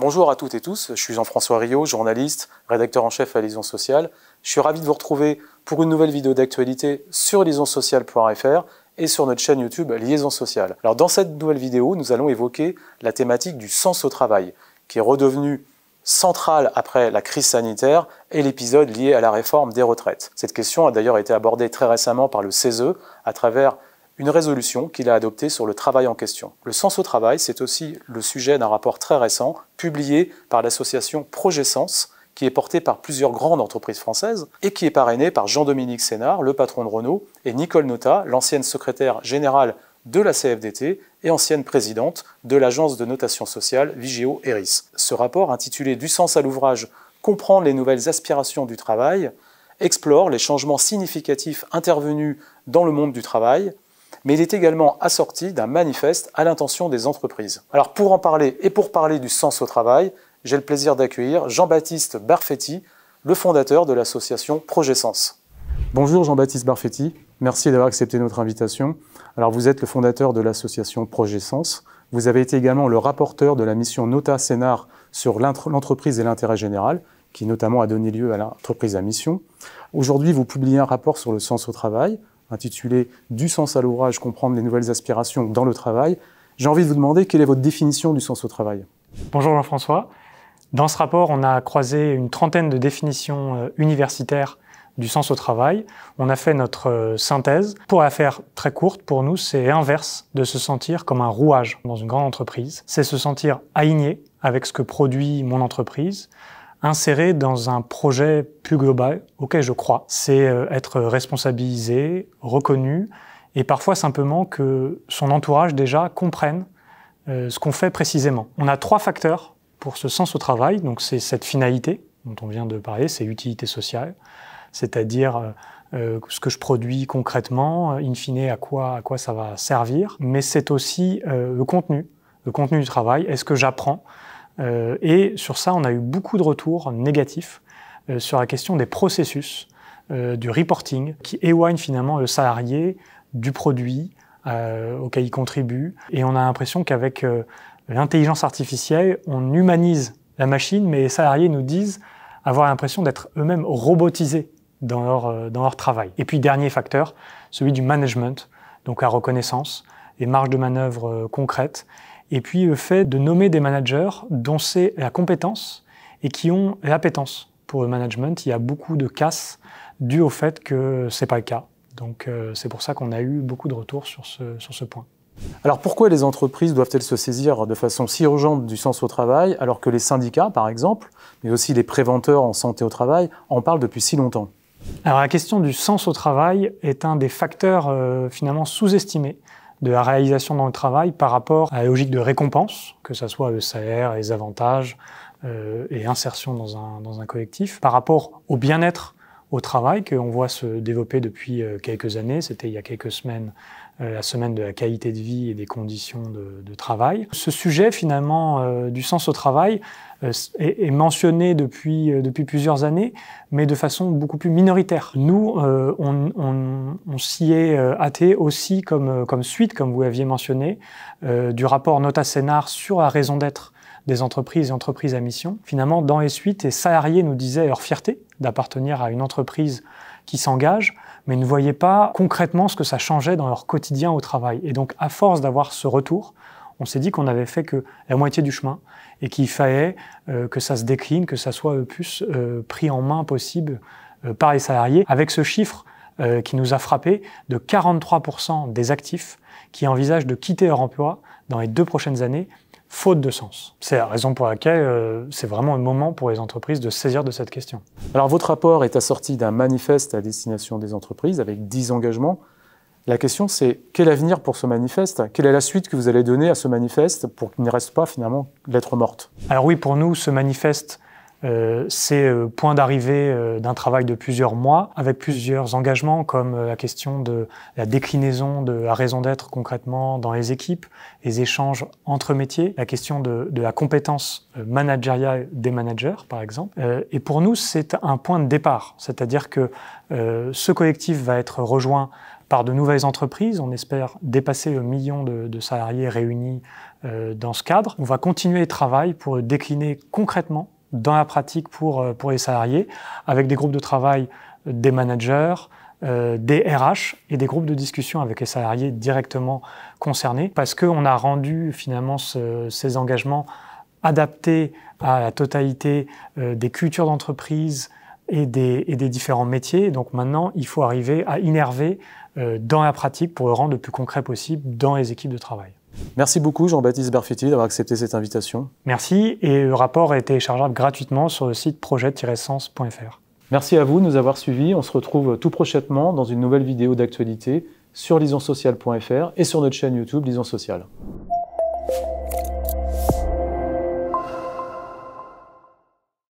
Bonjour à toutes et tous, je suis Jean-François Riot, journaliste, rédacteur en chef à Liaison Sociale. Je suis ravi de vous retrouver pour une nouvelle vidéo d'actualité sur liaisonsociale.fr et sur notre chaîne YouTube Liaison Sociale. Alors dans cette nouvelle vidéo, nous allons évoquer la thématique du sens au travail, qui est redevenue centrale après la crise sanitaire et l'épisode lié à la réforme des retraites. Cette question a d'ailleurs été abordée très récemment par le CESE à travers une résolution qu'il a adoptée sur le travail en question. Le sens au travail, c'est aussi le sujet d'un rapport très récent publié par l'association Projet Sens, qui est porté par plusieurs grandes entreprises françaises et qui est parrainé par Jean-Dominique Sénard, le patron de Renault, et Nicole Notat, l'ancienne secrétaire générale de la CFDT et ancienne présidente de l'agence de notation sociale Vigeo Eiris. Ce rapport, intitulé « Du sens à l'ouvrage, comprendre les nouvelles aspirations du travail », explore les changements significatifs intervenus dans le monde du travail, mais il est également assorti d'un manifeste à l'intention des entreprises. Alors pour en parler et pour parler du sens au travail, j'ai le plaisir d'accueillir Jean-Baptiste Barfetti, le fondateur de l'association Projet Sens. Bonjour Jean-Baptiste Barfetti, merci d'avoir accepté notre invitation. Alors vous êtes le fondateur de l'association Projet Sens. Vous avez été également le rapporteur de la mission Notat Sénard sur l'entreprise et l'intérêt général, qui notamment a donné lieu à l'entreprise à mission. Aujourd'hui, vous publiez un rapport sur le sens au travail, intitulé « Du sens à l'ouvrage, comprendre les nouvelles aspirations dans le travail ». J'ai envie de vous demander quelle est votre définition du sens au travail. Bonjour Jean-François. Dans ce rapport, on a croisé une trentaine de définitions universitaires du sens au travail. On a fait notre synthèse. Pour la faire très courte, pour nous, c'est inverse de se sentir comme un rouage dans une grande entreprise. C'est se sentir aligné avec ce que produit mon entreprise, inséré dans un projet plus global auquel je crois. C'est être responsabilisé, reconnu, et parfois simplement que son entourage déjà comprenne ce qu'on fait précisément. On a 3 facteurs pour ce sens au travail, donc c'est cette finalité dont on vient de parler, c'est utilité sociale, c'est-à-dire ce que je produis concrètement, in fine à quoi ça va servir, mais c'est aussi le contenu du travail, est-ce que j'apprends? Et sur ça, on a eu beaucoup de retours négatifs sur la question des processus, du reporting, qui éloignent finalement le salarié du produit auquel il contribue. Et on a l'impression qu'avec l'intelligence artificielle, on humanise la machine, mais les salariés nous disent avoir l'impression d'être eux-mêmes robotisés dans leur travail. Et puis, dernier facteur, celui du management, donc la reconnaissance, les marges de manœuvre concrètes, et puis le fait de nommer des managers dont c'est la compétence et qui ont l'appétence pour le management. Il y a beaucoup de casses dues au fait que ce n'est pas le cas. Donc c'est pour ça qu'on a eu beaucoup de retours sur ce point. Alors pourquoi les entreprises doivent-elles se saisir de façon si urgente du sens au travail, alors que les syndicats, par exemple, mais aussi les préventeurs en santé au travail, en parlent depuis si longtemps? Alors la question du sens au travail est un des facteurs finalement sous-estimés de la réalisation dans le travail par rapport à la logique de récompense, que ce soit le salaire, les avantages et insertion dans un collectif, par rapport au bien-être au travail qu'on voit se développer depuis quelques années. C'était il y a quelques semaines la semaine de la qualité de vie et des conditions de travail. Ce sujet finalement du sens au travail est mentionné depuis plusieurs années, mais de façon beaucoup plus minoritaire. Nous, on s'y est attelé aussi comme suite, comme vous l'aviez mentionné, du rapport Notat Sénard sur la raison d'être des entreprises et entreprises à mission. Finalement, dans les suites, les salariés nous disaient leur fierté d'appartenir à une entreprise qui s'engage, mais ne voyaient pas concrètement ce que ça changeait dans leur quotidien au travail. Et donc, à force d'avoir ce retour, on s'est dit qu'on n'avait fait que la moitié du chemin et qu'il fallait que ça se décline, que ça soit le plus pris en main possible par les salariés, avec ce chiffre qui nous a frappé de 43% des actifs qui envisagent de quitter leur emploi dans les 2 prochaines années, faute de sens. C'est la raison pour laquelle c'est vraiment le moment pour les entreprises de se saisir de cette question. Alors votre rapport est assorti d'un manifeste à destination des entreprises avec 10 engagements. La question c'est, quel avenir pour ce manifeste? Quelle est la suite que vous allez donner à ce manifeste pour qu'il ne reste pas finalement lettre morte? Alors oui, pour nous, ce manifeste, c'est le point d'arrivée d'un travail de plusieurs mois, avec plusieurs engagements comme la question de la déclinaison de la raison d'être concrètement dans les équipes, les échanges entre métiers, la question de la compétence managériale des managers, par exemple. Et pour nous, c'est un point de départ, c'est-à-dire que ce collectif va être rejoint par de nouvelles entreprises. On espère dépasser le million de salariés réunis dans ce cadre. On va continuer le travail pour le décliner concrètement dans la pratique pour les salariés, avec des groupes de travail des managers, des RH et des groupes de discussion avec les salariés directement concernés, parce qu'on a rendu finalement ces engagements adaptés à la totalité des cultures d'entreprise et des différents métiers. Donc maintenant, il faut arriver à innerver dans la pratique pour le rendre le plus concret possible dans les équipes de travail. Merci beaucoup Jean-Baptiste Berfetti d'avoir accepté cette invitation. Merci, et le rapport est téléchargeable gratuitement sur le site projet-sens.fr. Merci à vous de nous avoir suivis. On se retrouve tout prochainement dans une nouvelle vidéo d'actualité sur lisonsocial.fr et sur notre chaîne YouTube Lison Social.